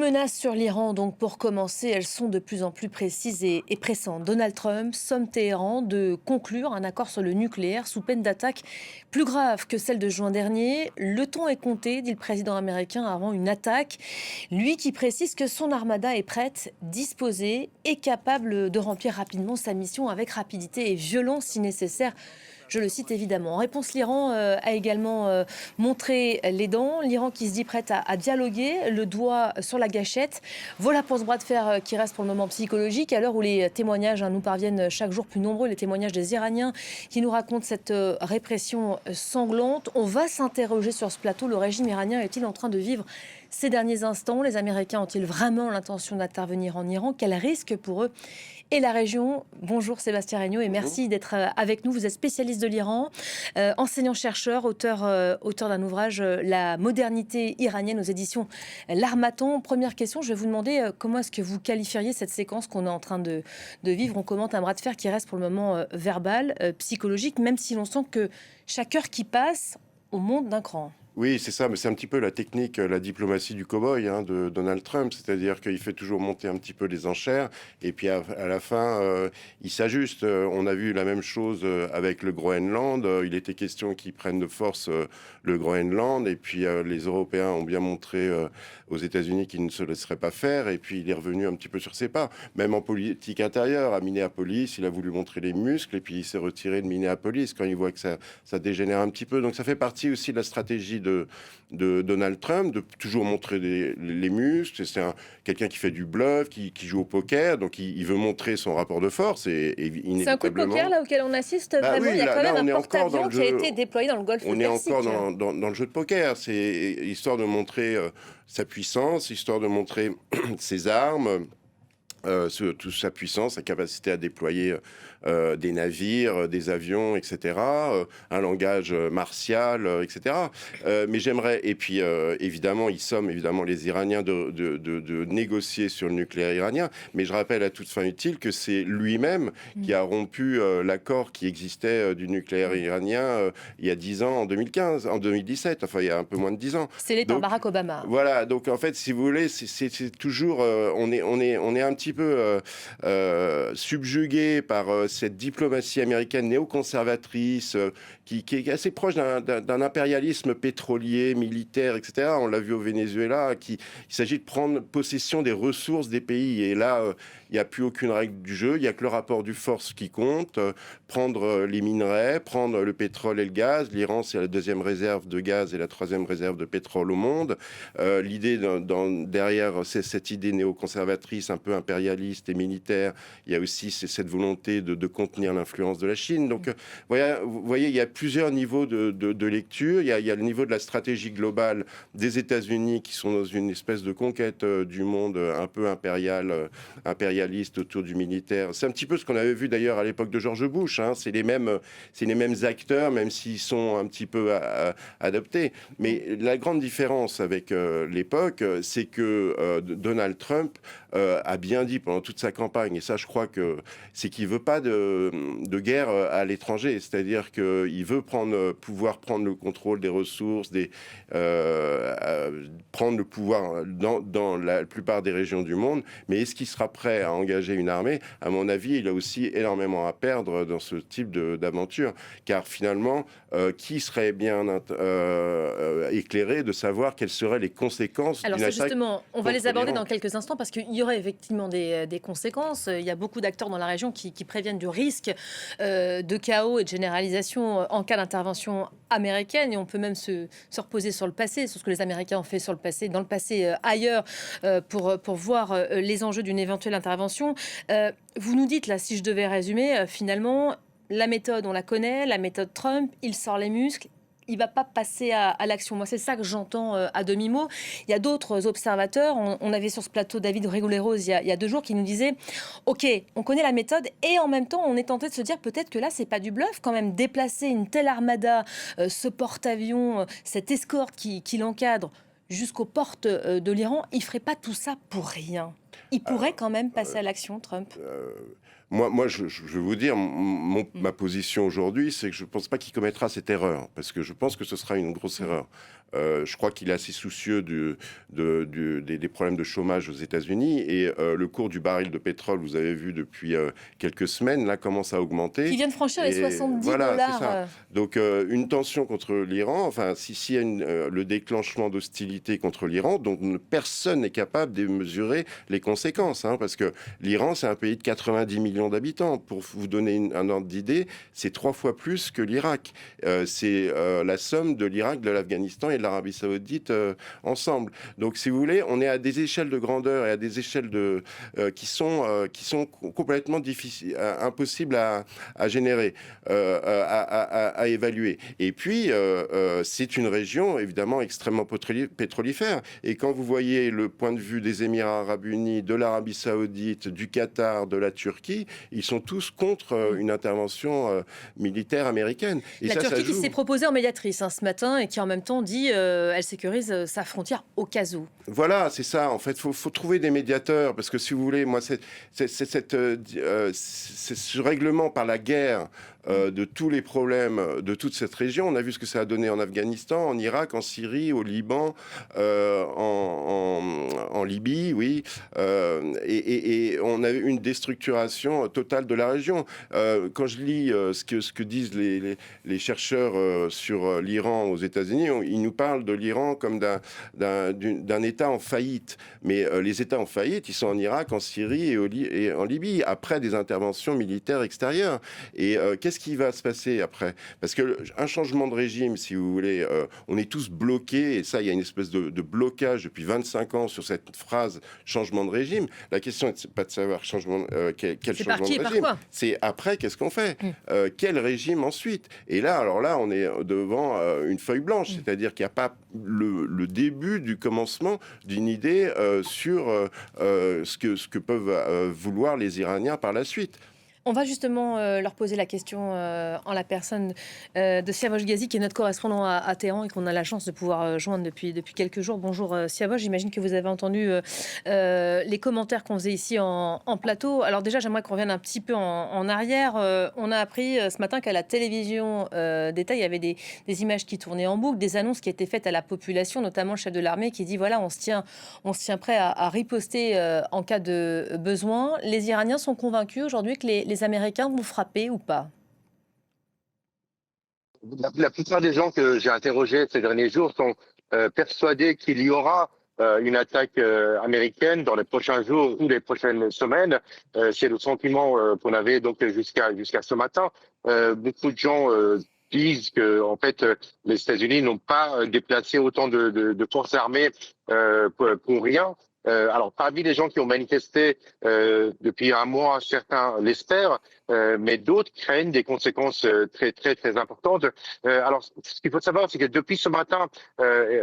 menaces sur l'Iran, donc pour commencer, elles sont de plus en plus précises et pressantes. Donald Trump somme Téhéran de conclure un accord sur le nucléaire sous peine d'attaque plus grave que celle de juin dernier. Le temps est compté, dit le président américain, avant une attaque. Lui qui précise que son armada est prête, disposée et capable de remplir rapidement sa mission avec rapidité et violence si nécessaire. Je le cite évidemment. En réponse, l'Iran a également montré les dents. L'Iran qui se dit prête à dialoguer, le doigt sur la gâchette. Voilà pour ce bras de fer qui reste pour le moment psychologique. À l'heure où les témoignages nous parviennent chaque jour plus nombreux, les témoignages des Iraniens qui nous racontent cette répression sanglante. On va s'interroger sur ce plateau. Le régime iranien est-il en train de vivre ces derniers instants? Les Américains ont-ils vraiment l'intention d'intervenir en Iran? Quel risque pour eux et la région? Bonjour Sébastien Regnault et merci d'être avec nous. Vous êtes spécialiste de l'Iran, enseignant-chercheur, auteur d'un ouvrage La modernité iranienne aux éditions L'Harmattan. Première question, je vais vous demander comment est-ce que vous qualifieriez cette séquence qu'on est en train de vivre? On commente un bras de fer qui reste pour le moment verbal, psychologique, même si l'on sent que chaque heure qui passe, on monte d'un cran. Oui, c'est ça, mais c'est un petit peu la technique, la diplomatie du cow-boy de Donald Trump, c'est-à-dire qu'il fait toujours monter un petit peu les enchères, et puis à la fin, il s'ajuste. On a vu la même chose avec le Groenland. Il était question qu'ils prennent de force le Groenland, et puis les Européens ont bien montré aux États-Unis qu'ils ne se laisseraient pas faire, et puis il est revenu un petit peu sur ses pas. Même en politique intérieure, à Minneapolis, il a voulu montrer les muscles, et puis il s'est retiré de Minneapolis quand il voit que ça dégénère un petit peu. Donc ça fait partie aussi de la stratégie de Donald Trump, de toujours montrer les muscles. C'est quelqu'un qui fait du bluff, qui joue au poker, donc il veut montrer son rapport de force. Et c'est un coup de poker là auquel on assiste vraiment. Oui, il y a quand là, même un porte-avions qui a été déployé dans le golfe On Persique. est encore dans le jeu de poker. C'est histoire de montrer sa puissance, histoire de montrer ses armes. Toute sa puissance, sa capacité à déployer des navires, des avions, etc., un langage martial, etc. Mais j'aimerais, et puis évidemment, ils somment évidemment les Iraniens de négocier sur le nucléaire iranien, mais je rappelle à toute fin utile que c'est lui-même qui a rompu l'accord qui existait du nucléaire iranien il y a 10 ans, en 2015, en 2017, enfin il y a un peu moins de 10 ans. C'est par Barack Obama. Voilà, donc en fait, si vous voulez, c'est toujours, on est un petit peu subjugué par cette diplomatie américaine néoconservatrice qui est assez proche d'un impérialisme pétrolier, militaire, etc. On l'a vu au Venezuela, il s'agit de prendre possession des ressources des pays. Et là, il n'y a plus aucune règle du jeu, il n'y a que le rapport du force qui compte. Prendre les minerais, prendre le pétrole et le gaz. L'Iran, c'est la deuxième réserve de gaz et la troisième réserve de pétrole au monde. L'idée derrière cette idée néoconservatrice, un peu impérialiste et militaire, il y a aussi cette volonté de contenir l'influence de la Chine. Donc, vous voyez, il y a plusieurs niveaux de lecture. Il y a le niveau de la stratégie globale des États-Unis qui sont dans une espèce de conquête du monde un peu impérialiste autour du militaire. C'est un petit peu ce qu'on avait vu d'ailleurs à l'époque de George Bush. C'est les mêmes acteurs, même s'ils sont un petit peu adoptés. Mais la grande différence avec l'époque, c'est que Donald Trump a bien dit pendant toute sa campagne, et ça je crois que c'est qu'il veut pas de guerre à l'étranger, c'est-à-dire qu'il veut pouvoir prendre le contrôle des ressources, prendre le pouvoir dans la plupart des régions du monde, mais est-ce qu'il sera prêt à engager une armée? À mon avis, il a aussi énormément à perdre dans ce type d'aventure, car finalement, qui serait bien éclairé de savoir quelles seraient les conséquences d'une attaque? Justement, on va les aborder dans quelques instants parce qu'il y aurait effectivement des conséquences. Il y a beaucoup d'acteurs dans la région qui préviennent du risque de chaos et de généralisation en cas d'intervention américaine, et on peut même se reposer sur le passé, sur ce que les Américains ont fait dans le passé ailleurs pour voir les enjeux d'une éventuelle intervention. Vous nous dites, là, si je devais résumer, finalement, la méthode, on la connaît, la méthode Trump, il sort les muscles, il ne va pas passer à l'action. Moi, c'est ça que j'entends à demi-mot. Il y a d'autres observateurs. On avait sur ce plateau David Reguleros il y a 2 jours qui nous disait « Ok, on connaît la méthode et en même temps, on est tenté de se dire peut-être que là, c'est pas du bluff quand même. Déplacer une telle armada, ce porte-avions, cette escorte qui l'encadre jusqu'aux portes de l'Iran, il ne ferait pas tout ça pour rien. Il pourrait quand même passer à l'action, Trump. Moi, je vais vous dire, ma position aujourd'hui, c'est que je ne pense pas qu'il commettra cette erreur, parce que je pense que ce sera une grosse erreur. Je crois qu'il est assez soucieux des problèmes de chômage aux États-Unis. Et le cours du baril de pétrole, vous avez vu depuis quelques semaines, là, commence à augmenter. Qui vient de franchir les Et 70 voilà, c'est dollars. ça. Donc, une tension contre l'Iran, enfin, s'il y a le déclenchement d'hostilité contre l'Iran, donc personne n'est capable de mesurer les conséquences, hein, parce que l'Iran, c'est un pays de 90 millions d'habitants. Pour vous donner un ordre d'idée, c'est 3 fois plus que l'Irak. C'est la somme de l'Irak, de l'Afghanistan et de l'Arabie Saoudite ensemble. Donc, si vous voulez, on est à des échelles de grandeur et à des échelles qui sont complètement difficiles, impossibles à générer, à évaluer. Et puis, c'est une région évidemment extrêmement pétrolifère. Et quand vous voyez le point de vue des Émirats arabes unis, de l'Arabie saoudite, du Qatar, de la Turquie, ils sont tous contre une intervention militaire américaine. Et La ça Turquie qui joue. s'est proposée en médiatrice ce matin et qui en même temps dit elle sécurise sa frontière au cas où. Voilà, c'est ça. En fait, faut trouver des médiateurs parce que si vous voulez, moi, c'est ce règlement par la guerre de tous les problèmes de toute cette région. On a vu ce que ça a donné en Afghanistan, en Irak, en Syrie, au Liban, en Libye, oui. Et on a eu une déstructuration totale de la région. Quand je lis ce que disent les chercheurs sur l'Iran aux États-Unis, ils nous parlent de l'Iran comme d'un État en faillite. Mais les États en faillite, ils sont en Irak, en Syrie et en Libye, après des interventions militaires extérieures. Et qu'est-ce qui va se passer après? Parce qu'un changement de régime, si vous voulez, on est tous bloqués, et ça, il y a une espèce de blocage depuis 25 ans sur cette phrase changement de régime. La question n'est pas de savoir quel changement de régime. C'est après, qu'est-ce qu'on fait? Quel régime ensuite? Et là, alors là, on est devant une feuille blanche, c'est-à-dire qu'il n'y a pas le début du commencement d'une idée sur ce que peuvent vouloir les Iraniens par la suite. On va justement leur poser la question en la personne de Siavosh Ghazi, qui est notre correspondant à Téhéran et qu'on a la chance de pouvoir joindre depuis quelques jours. Bonjour Siavosh, j'imagine que vous avez entendu les commentaires qu'on faisait ici en plateau. Alors déjà, j'aimerais qu'on revienne un petit peu en arrière. On a appris ce matin qu'à la télévision d'État, il y avait des images qui tournaient en boucle, des annonces qui étaient faites à la population, notamment le chef de l'armée qui dit voilà, on se tient prêt à riposter en cas de besoin. Les Iraniens sont convaincus aujourd'hui que les Américains vont frapper ou pas? La plupart des gens que j'ai interrogés ces derniers jours sont persuadés qu'il y aura une attaque américaine dans les prochains jours ou les prochaines semaines. C'est le sentiment qu'on avait donc jusqu'à ce matin. Beaucoup de gens disent que en fait les États-Unis n'ont pas déplacé autant de forces armées pour rien. Alors, parmi les gens qui ont manifesté depuis un mois, certains l'espèrent, mais d'autres craignent des conséquences très importantes. Alors, ce qu'il faut savoir, c'est que depuis ce matin,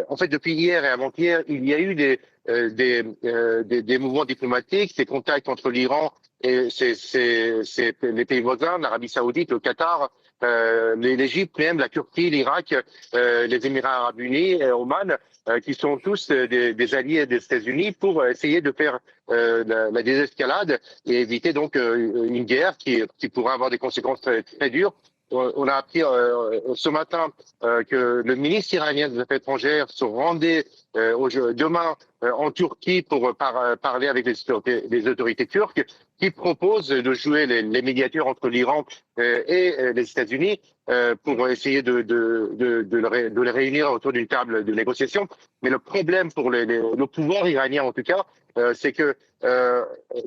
en fait, depuis hier et avant-hier, il y a eu des mouvements diplomatiques, des contacts entre l'Iran et les pays voisins, l'Arabie Saoudite, le Qatar, l'Égypte, même la Turquie, l'Irak, les Émirats arabes unis et Oman, qui sont tous des alliés des États-Unis pour essayer de faire la désescalade et éviter donc une guerre qui pourrait avoir des conséquences très dures. On a appris ce matin que le ministre iranien des Affaires étrangères se rendait demain en Turquie pour parler avec les autorités turques, qui proposent de jouer les médiateurs entre l'Iran et les États-Unis pour essayer de les réunir autour d'une table de négociation. Mais le problème pour le pouvoir iranien, en tout cas, c'est que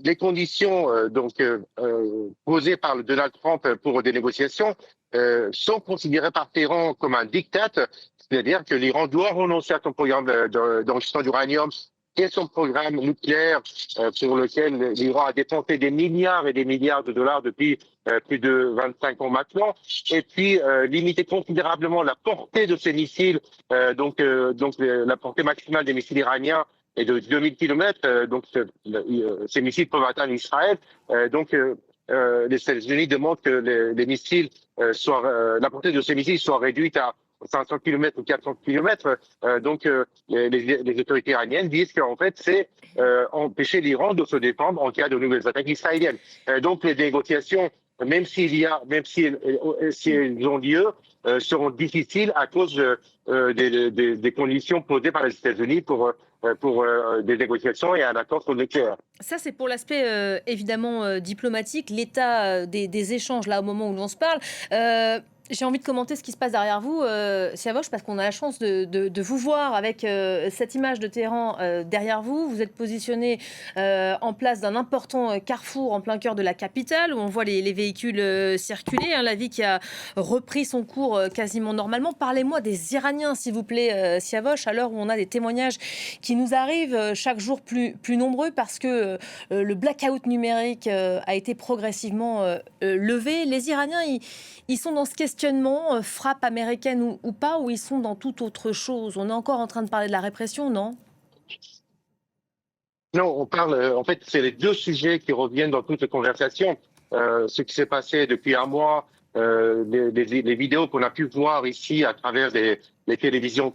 les conditions posées par Donald Trump pour des négociations sont considérées par Téhéran comme un diktat, c'est-à-dire que l'Iran doit renoncer à son programme d'enrichissement d'uranium et son programme nucléaire pour lequel l'Iran a dépensé des milliards et des milliards de dollars depuis plus de 25 ans maintenant, et puis limiter considérablement la portée de ces missiles, la portée maximale des missiles iraniens est de 2000 km, donc ces missiles peuvent atteindre Israël. Les États-Unis demandent que les missiles la portée de ces missiles soit réduite à 500 km ou 400 km. Les autorités iraniennes disent qu'en fait, c'est empêcher l'Iran de se défendre en cas de nouvelles attaques israéliennes. Donc, les négociations si elles ont lieu, seront difficiles à cause des conditions posées par les États-Unis pour des négociations et un accord sur le nucléaire. Ça, c'est pour l'aspect évidemment diplomatique, l'état des échanges là au moment où l'on se parle. J'ai envie de commenter ce qui se passe derrière vous, Siavosh, parce qu'on a la chance de vous voir avec cette image de Téhéran derrière vous. Vous êtes positionné en place d'un important carrefour en plein cœur de la capitale, où on voit les véhicules circuler, hein, la vie qui a repris son cours quasiment normalement. Parlez-moi des Iraniens, s'il vous plaît, Siavosh, à l'heure où on a des témoignages qui nous arrivent chaque jour plus nombreux, parce que le blackout numérique a été progressivement levé. Les Iraniens, ils sont dans ce questionnement, frappe américaine ou pas, ou ils sont dans toute autre chose? On est encore en train de parler de la répression, non? Non, on parle, en fait, c'est les deux sujets qui reviennent dans toutes les conversations. Ce qui s'est passé depuis un mois, les vidéos qu'on a pu voir ici à travers les télévisions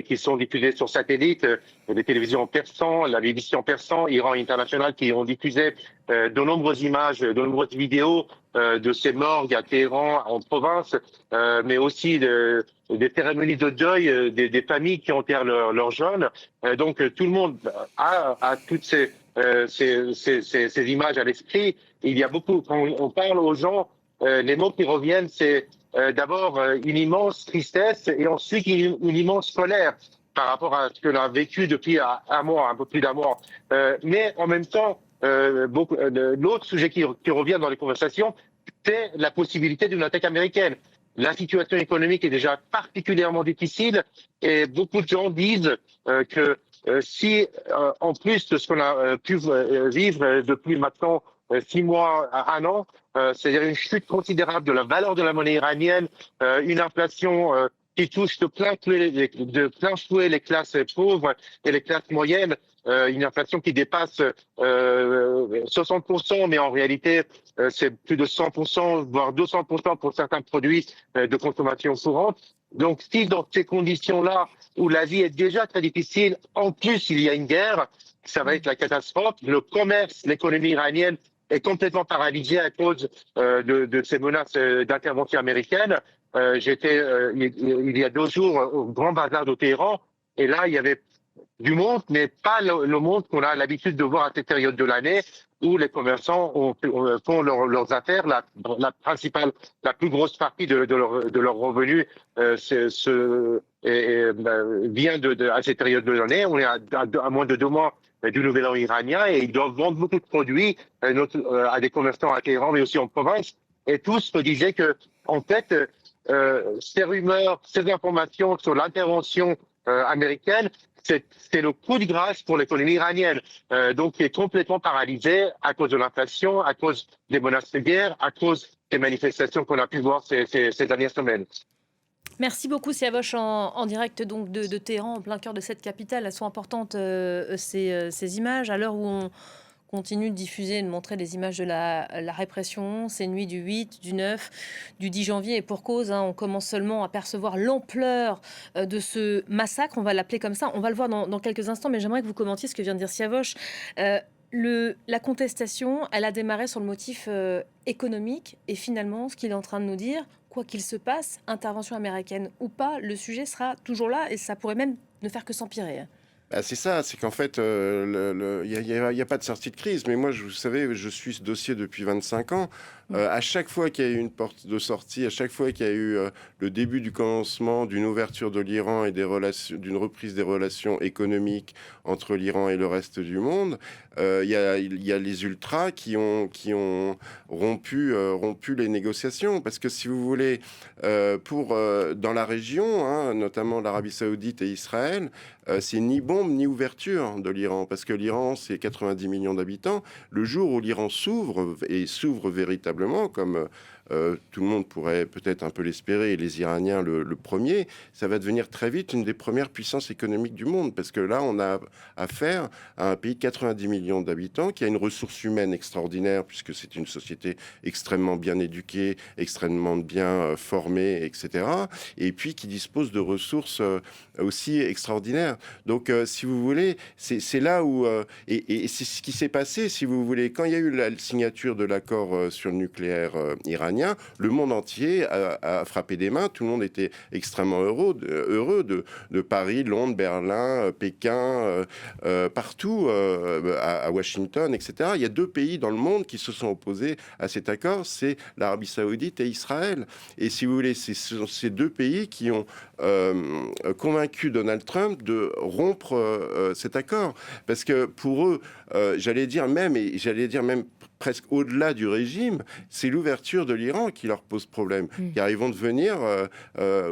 qui sont diffusées sur satellite, les télévisions persan, la BBC en persan, Iran International, qui ont diffusé de nombreuses images, de nombreuses vidéos de ces morgues à Téhéran, en province, mais aussi des cérémonies de deuil des familles qui enterrent leurs jeunes. Donc tout le monde a toutes ces images à l'esprit. Il y a beaucoup, quand on parle aux gens, les mots qui reviennent, c'est d'abord une immense tristesse et ensuite une immense colère par rapport à ce que l'on a vécu depuis un mois, un peu plus d'un mois. Mais en même temps, l'autre sujet qui revient dans les conversations, c'est la possibilité d'une attaque américaine. La situation économique est déjà particulièrement difficile et beaucoup de gens disent que si, en plus de ce qu'on a pu vivre depuis maintenant 6 mois à un an, c'est-à-dire une chute considérable de la valeur de la monnaie iranienne, une inflation qui touche de plein fouet les classes pauvres et les classes moyennes, une inflation qui dépasse 60%, mais en réalité, c'est plus de 100%, voire 200% pour certains produits de consommation courante. Donc, si dans ces conditions-là, où la vie est déjà très difficile, en plus il y a une guerre, ça va être la catastrophe. Le commerce, l'économie iranienne est complètement paralysée à cause de ces menaces d'intervention américaine. J'étais il y a 2 jours au Grand Bazar de Téhéran, et là il y avait du monde, mais pas le monde qu'on a l'habitude de voir à cette période de l'année où les commerçants font leurs affaires. La plus grosse partie de leurs revenus vient à cette période de l'année. On est à moins de 2 mois du Nouvel An iranien et ils doivent vendre beaucoup de produits à des commerçants à Téhéran, mais aussi en province. Et tous me disaient que, en fait, ces rumeurs, ces informations sur l'intervention américaine, c'est le coup de grâce pour l'économie iranienne, donc qui est complètement paralysée à cause de l'inflation, à cause des menaces de guerre, à cause des manifestations qu'on a pu voir ces dernières semaines. Merci beaucoup, Siavosh, en direct donc de Téhéran, en plein cœur de cette capitale. Elles sont importantes, ces images, à l'heure où on continue de diffuser et de montrer des images de la répression, ces nuits du 8, du 9, du 10 janvier, et pour cause, hein, on commence seulement à percevoir l'ampleur de ce massacre, on va l'appeler comme ça, on va le voir dans quelques instants, mais j'aimerais que vous commentiez ce que vient de dire Siavosh. La contestation, elle a démarré sur le motif économique, et finalement, ce qu'il est en train de nous dire, quoi qu'il se passe, intervention américaine ou pas, le sujet sera toujours là, et ça pourrait même ne faire que s'empirer. Bah, c'est ça, c'est qu'en fait, il y a pas de sortie de crise. Mais moi, vous savez, je suis ce dossier depuis 25 ans. À chaque fois qu'il y a eu une porte de sortie, à chaque fois qu'il y a eu le début du commencement d'une ouverture de l'Iran et d'une reprise des relations économiques entre l'Iran et le reste du monde, il y a les ultras qui ont rompu les négociations. Parce que si vous voulez, dans la région, hein, notamment l'Arabie Saoudite et Israël, c'est ni bombe ni ouverture de l'Iran, parce que l'Iran, c'est 90 millions d'habitants. Le jour où l'Iran s'ouvre, et s'ouvre véritablement, comme tout le monde pourrait peut-être un peu l'espérer, et les Iraniens le premier, ça va devenir très vite une des premières puissances économiques du monde, parce que là, on a affaire à un pays de 90 millions d'habitants, qui a une ressource humaine extraordinaire, puisque c'est une société extrêmement bien éduquée, extrêmement bien formée, etc. Et puis qui dispose de ressources aussi extraordinaires. Donc, si vous voulez, c'est là où... et c'est ce qui s'est passé, si vous voulez, quand il y a eu la signature de l'accord sur le nucléaire iranien, le monde entier a frappé des mains. Tout le monde était extrêmement heureux de Paris, Londres, Berlin, Pékin, partout, à Washington, etc. Il y a 2 pays dans le monde qui se sont opposés à cet accord, c'est l'Arabie Saoudite et Israël. Et si vous voulez, ce sont ces 2 pays qui ont convaincu Donald Trump de rompre cet accord. Parce que pour eux, j'allais dire même presque au-delà du régime, c'est l'ouverture de l'Iran qui leur pose problème, car ils vont devenir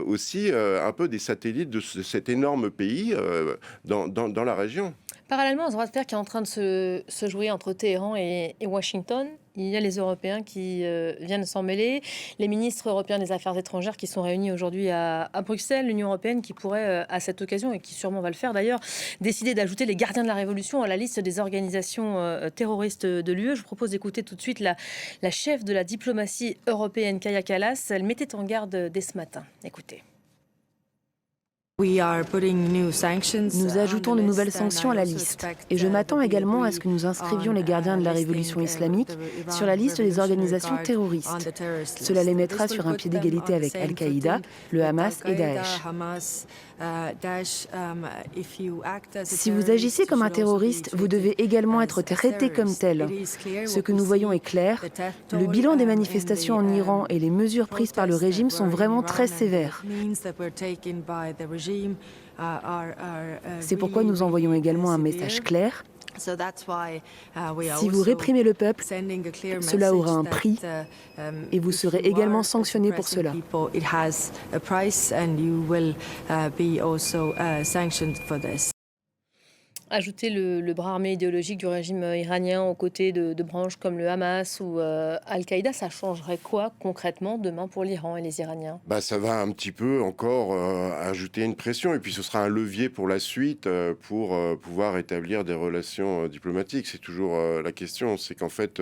aussi un peu des satellites de cet énorme pays dans la région. Parallèlement à ce droit de fer qui est en train de se jouer entre Téhéran et Washington, il y a les Européens qui viennent s'en mêler. Les ministres européens des Affaires étrangères qui sont réunis aujourd'hui à Bruxelles. L'Union européenne qui pourrait, à cette occasion, et qui sûrement va le faire d'ailleurs, décider d'ajouter les gardiens de la Révolution à la liste des organisations terroristes de l'UE. Je vous propose d'écouter tout de suite la chef de la diplomatie européenne, Kaja Kallas. Elle mettait en garde dès ce matin. Écoutez. Nous ajoutons de nouvelles sanctions à la liste. Et je m'attends également à ce que nous inscrivions les gardiens de la révolution islamique sur la liste des organisations terroristes. Cela les mettra sur un pied d'égalité avec Al-Qaïda, le Hamas et Daesh. Si vous agissez comme un terroriste, vous devez également être traité comme tel. Ce que nous voyons est clair. Le bilan des manifestations en Iran et les mesures prises par le régime sont vraiment très sévères. C'est pourquoi nous envoyons également un message clair. Si vous réprimez le peuple, cela aura un prix et vous serez également sanctionné pour cela. Ajouter le bras armé idéologique du régime iranien aux côtés de branches comme le Hamas ou Al-Qaïda, ça changerait quoi concrètement demain pour l'Iran et les Iraniens ? Ça va un petit peu encore ajouter une pression, et puis ce sera un levier pour la suite pour pouvoir établir des relations diplomatiques. C'est toujours la question, c'est qu'en fait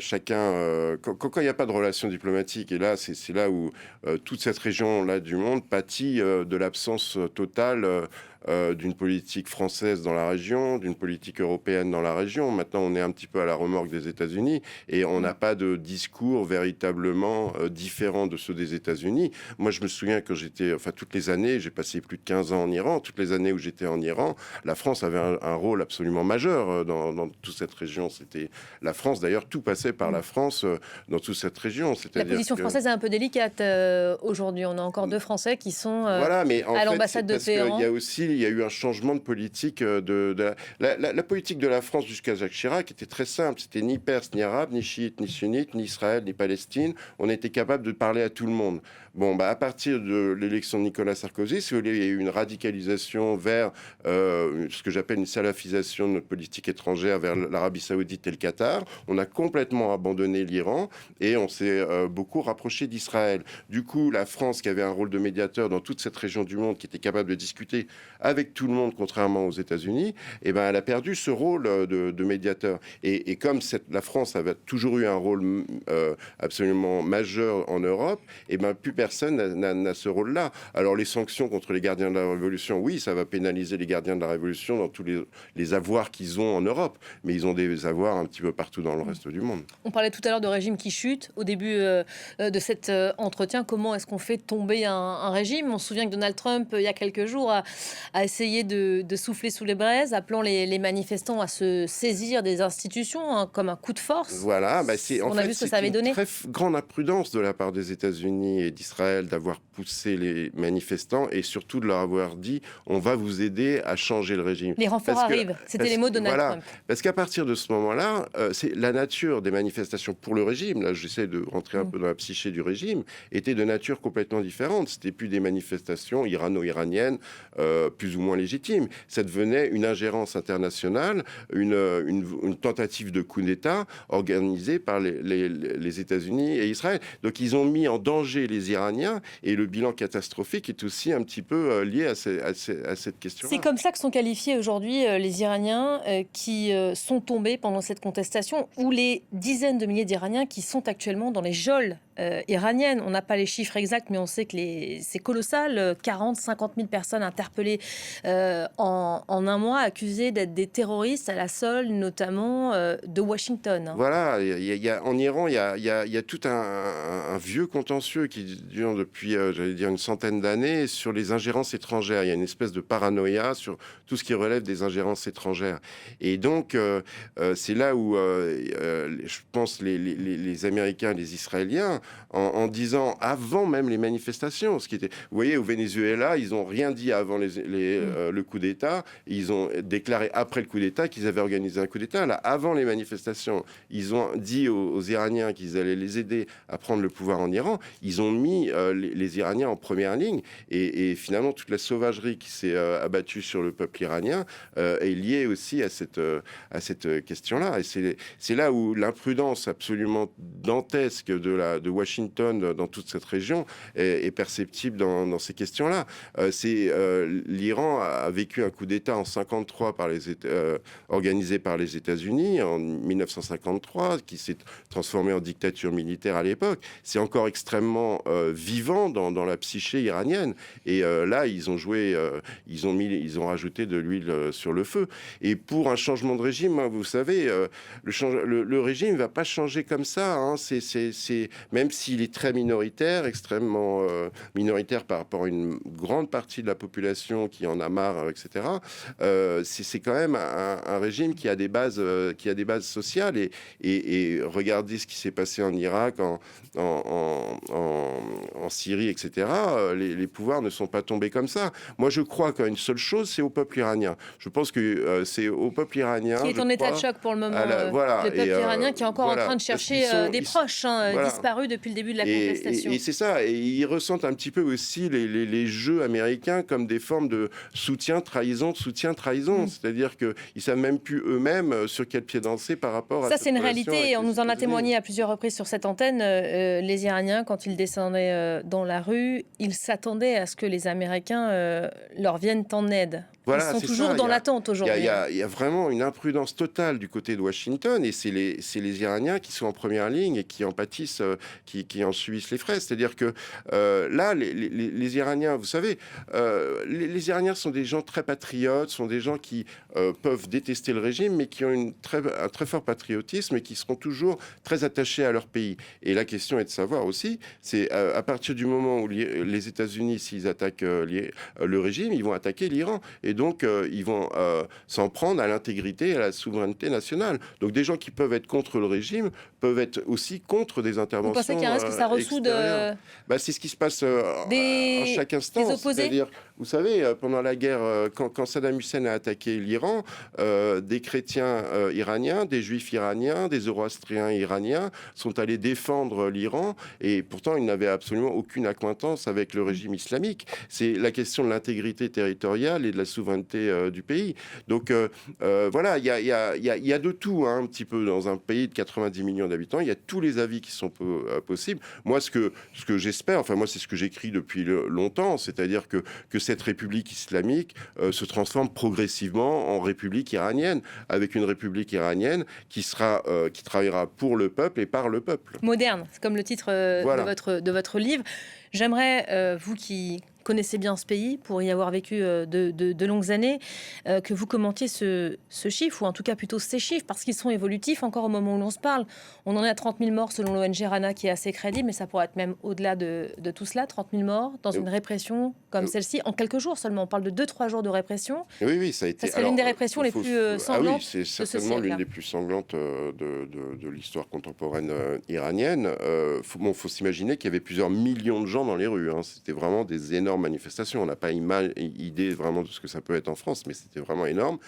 chacun, quand il n'y a pas de relations diplomatiques, et là c'est là où toute cette région-là du monde pâtit de l'absence totale d'une politique française dans la région, d'une politique européenne dans la région. Maintenant, on est un petit peu à la remorque des États-Unis et on n'a pas de discours véritablement différent de ceux des États-Unis. Moi, je me souviens que toutes les années, j'ai passé plus de 15 ans en Iran, toutes les années où j'étais en Iran, la France avait un rôle absolument majeur dans toute cette région. C'était la France, d'ailleurs, tout passait par la France dans toute cette région. La position française est un peu délicate aujourd'hui. On a encore 2 Français qui sont à l'ambassade de Téhéran. Il y a eu un changement de politique. La politique de la France jusqu'à Jacques Chirac était très simple. C'était ni perse, ni arabe, ni chiite, ni sunnite, ni Israël, ni Palestine. On était capable de parler à tout le monde. À partir de l'élection de Nicolas Sarkozy, si vous voulez, il y a eu une radicalisation vers ce que j'appelle une salafisation de notre politique étrangère vers l'Arabie Saoudite et le Qatar. On a complètement abandonné l'Iran et on s'est beaucoup rapproché d'Israël. Du coup, la France, qui avait un rôle de médiateur dans toute cette région du monde, qui était capable de discuter avec tout le monde, contrairement aux États-Unis, elle a perdu ce rôle de médiateur. Et comme la France avait toujours eu un rôle absolument majeur en Europe, plus personne n'a ce rôle-là. Alors les sanctions contre les gardiens de la Révolution, oui, ça va pénaliser les gardiens de la Révolution dans tous les avoirs qu'ils ont en Europe, mais ils ont des avoirs un petit peu partout dans le reste du monde. On parlait tout à l'heure de régime qui chute. Au début de cet entretien, comment est-ce qu'on fait tomber un régime ? On se souvient que Donald Trump, il y a quelques jours, a essayé de souffler sous les braises, appelant les manifestants à se saisir des institutions comme un coup de force. Voilà, on a vu ce que ça avait donné. C'est une très grande imprudence de la part des États-Unis et d'Israël d'avoir poussé les manifestants et surtout de leur avoir dit on va vous aider à changer le régime. Les renforts arrivent, c'était les mots de Donald Trump. Parce qu'à partir de ce moment-là, c'est la nature des manifestations pour le régime, là j'essaie de rentrer un peu dans la psyché du régime, était de nature complètement différente. C'était plus des manifestations irano-iraniennes plus ou moins légitime. Ça devenait une ingérence internationale, une tentative de coup d'État organisée par les États-Unis et Israël. Donc ils ont mis en danger les Iraniens et le bilan catastrophique est aussi un petit peu lié à cette question-là. C'est comme ça que sont qualifiés aujourd'hui les Iraniens qui sont tombés pendant cette contestation, ou les dizaines de milliers d'Iraniens qui sont actuellement dans les geôles iraniennes. On n'a pas les chiffres exacts, mais on sait que c'est colossal. 40, 50 000 personnes interpellées en un mois, accusées d'être des terroristes à la solde, notamment de Washington. Voilà, en Iran, il y a tout un vieux contentieux qui dure depuis, j'allais dire, une centaine d'années sur les ingérences étrangères. Il y a une espèce de paranoïa sur tout ce qui relève des ingérences étrangères. Et donc, c'est là où, je pense, les Américains et les Israéliens, en disant, avant même les manifestations, ce qui était... Vous voyez, au Venezuela, ils n'ont rien dit avant le coup d'État. Ils ont déclaré après le coup d'État qu'ils avaient organisé un coup d'État. Là, avant les manifestations, ils ont dit aux Iraniens qu'ils allaient les aider à prendre le pouvoir en Iran. Ils ont mis les Iraniens en première ligne. Et finalement, toute la sauvagerie qui s'est abattue sur le peuple iranien est liée aussi à cette question-là. Et c'est là où l'imprudence absolument dantesque de Washington dans toute cette région est perceptible dans ces questions-là. L'Iran a vécu un coup d'État en 1953 organisé par les États-Unis en 1953, qui s'est transformé en dictature militaire à l'époque. C'est encore extrêmement vivant dans la psyché iranienne. Et là, ils ont rajouté de l'huile sur le feu. Et pour un changement de régime, vous savez, le régime ne va pas changer comme ça. Hein. Même s'il est très minoritaire, extrêmement minoritaire par rapport à une grande partie de la population qui en a marre, etc. C'est quand même un régime qui a des bases sociales. Et regardez ce qui s'est passé en Irak, en Syrie, etc. Les pouvoirs ne sont pas tombés comme ça. Moi, je crois qu'une seule chose, c'est au peuple iranien. Je pense que c'est au peuple iranien... Qui est en état de choc pour le moment. Le peuple iranien qui est encore en train de chercher des proches disparus depuis le début de la contestation. Et c'est ça. Et ils ressentent un petit peu aussi les jeux américains comme des formes de soutien-trahison. C'est-à-dire qu'ils ne savent même plus eux-mêmes sur quel pied danser par rapport à... Ça, c'est une réalité. Et on nous en a témoigné à plusieurs reprises sur cette antenne. Les Iraniens, quand ils descendaient dans la rue, ils s'attendaient à ce que les Américains leur viennent en aide. Voilà, ils sont toujours dans l'attente aujourd'hui. Il y a vraiment une imprudence totale du côté de Washington, et c'est les Iraniens qui sont en première ligne et qui en pâtissent, qui en subissent les frais. C'est-à-dire que là, les Iraniens, vous savez, les Iraniens sont des gens très patriotes, sont des gens qui peuvent détester le régime, mais qui ont un très fort patriotisme et qui seront toujours très attachés à leur pays. Et la question est de savoir aussi, c'est à partir du moment où les États-Unis, s'ils attaquent le régime, ils vont attaquer l'Iran. Et donc, ils vont s'en prendre à l'intégrité et à la souveraineté nationale. Donc, des gens qui peuvent être contre le régime peuvent être aussi contre des interventions. Vous pensez qu'il y a un risque que ça ressoude c'est ce qui se passe à chaque instant. Des opposés. C'est-à-dire, vous savez, pendant la guerre, quand Saddam Hussein a attaqué l'Iran, des chrétiens iraniens, des juifs iraniens, des zoroastriens iraniens sont allés défendre l'Iran, et pourtant, ils n'avaient absolument aucune accointance avec le régime islamique. C'est la question de l'intégrité territoriale et de la souveraineté du pays. Donc voilà, il y a de tout, hein, un petit peu dans un pays de 90 millions d'habitants. Il y a tous les avis qui sont possibles. Moi, ce que j'espère, enfin moi, c'est ce que j'écris depuis longtemps, c'est-à-dire que cette république islamique se transforme progressivement en république iranienne, avec une république iranienne qui travaillera pour le peuple et par le peuple. Moderne, c'est comme le titre de votre livre. J'aimerais, vous qui connaissez bien ce pays, pour y avoir vécu de longues années, que vous commentiez ce chiffre, ou en tout cas plutôt ces chiffres, parce qu'ils sont évolutifs encore au moment où l'on se parle. On en est à 30 000 morts selon l'ONG Rana, qui est assez crédible, mais ça pourrait être même au-delà de tout cela. 30 000 morts dans une répression comme celle-ci, en quelques jours seulement. On parle de 2-3 jours de répression. Oui, ça a été... Ça serait l'une des répressions les plus sanglantes. C'est certainement l'une des plus sanglantes de l'histoire contemporaine iranienne. Faut s'imaginer qu'il y avait plusieurs millions de gens dans les rues. Hein. C'était vraiment des énormes manifestations. On n'a pas idée vraiment de ce que ça peut être en France, mais c'était vraiment énorme.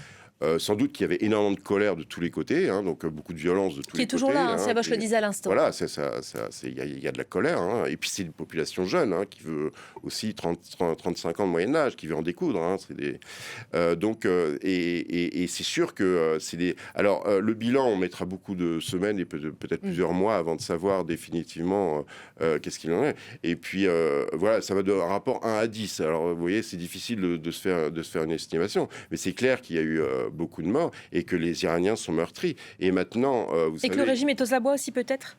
Sans doute qu'il y avait énormément de colère de tous les côtés, hein, donc beaucoup de violence de tous les côtés. Qui est toujours là, hein, Siabosh le disait à l'instant. Voilà, il y a de la colère. Hein, et puis c'est une population jeune hein, qui veut aussi 35 ans de moyen âge, qui veut en découdre. Hein, et c'est sûr que c'est des... Alors, le bilan, on mettra beaucoup de semaines et peut-être plusieurs mois avant de savoir définitivement qu'est-ce qu'il en est. Et puis, voilà, ça va de rapport 1 à 10. Alors, vous voyez, c'est difficile de se faire une estimation. Mais c'est clair qu'il y a eu beaucoup de morts et que les Iraniens sont meurtris. Et maintenant, vous savez... Et que le régime est aux abois aussi, peut-être ?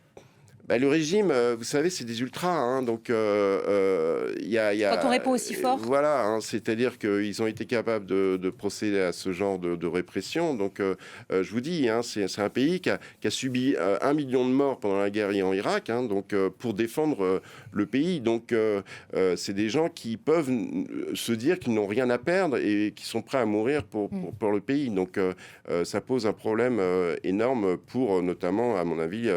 Le régime, vous savez, c'est des ultras, hein, donc il y a... Quand on répond aussi fort. Voilà, hein, c'est-à-dire qu'ils ont été capables de procéder à ce genre de répression. Donc, je vous dis, hein, c'est un pays qui a subi 1 million de morts pendant la guerre en Irak, hein, donc pour défendre le pays. Donc, c'est des gens qui peuvent se dire qu'ils n'ont rien à perdre et qui sont prêts à mourir pour le pays. Donc, ça pose un problème énorme pour, notamment, à mon avis,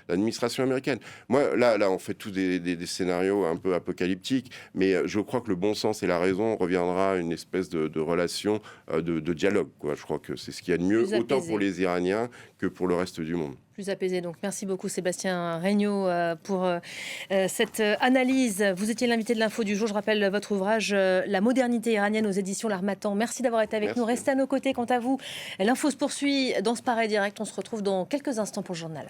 l'administration américaine. Moi, là, on fait tous des scénarios un peu apocalyptiques, mais je crois que le bon sens et la raison reviendra à une espèce de relation, de dialogue, quoi. Je crois que c'est ce qu'il y a de mieux, autant pour les Iraniens que pour le reste du monde. Plus apaisé. Donc, merci beaucoup Sébastien Regnault pour cette analyse. Vous étiez l'invité de l'info du jour. Je rappelle votre ouvrage La modernité iranienne aux éditions L'Harmattan. Merci d'avoir été avec nous. Restez à nos côtés. Quant à vous, l'info se poursuit dans ce Pareil Direct. On se retrouve dans quelques instants pour le journal.